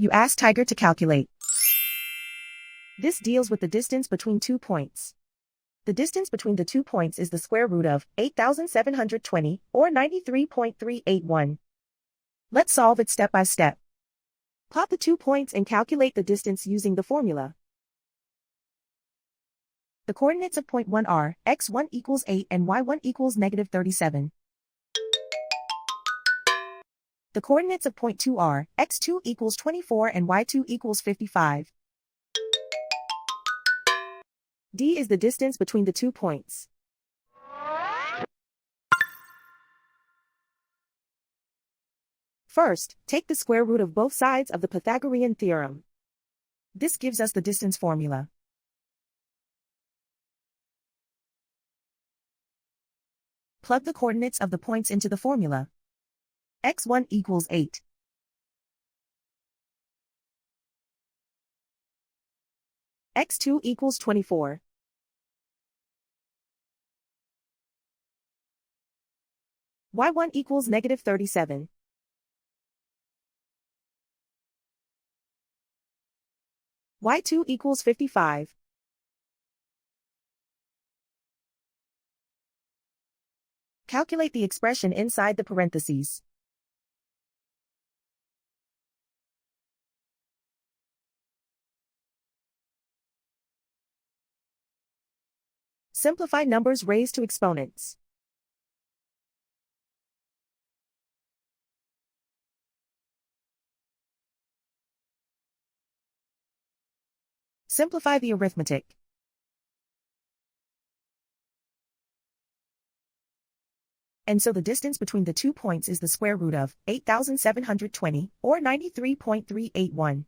You ask Tiger to calculate. This deals with the distance between 2 points. The distance between the 2 points is the square root of 8,720, or 93.381. Let's solve it step by step. Plot the 2 points and calculate the distance using the formula. The coordinates of point 1 are x1 equals 8 and y1 equals -37. The coordinates of point 2 are x2 equals 24 and y2 equals 55. D is the distance between the 2 points. First, take the square root of both sides of the Pythagorean theorem. This gives us the distance formula. Plug the coordinates of the points into the formula. x1 equals 8. x2 equals 24. y1 equals -37. y2 equals 55. Calculate the expression inside the parentheses. Simplify numbers raised to exponents. Simplify the arithmetic. And so the distance between the 2 points is the square root of 8,720, or 93.381.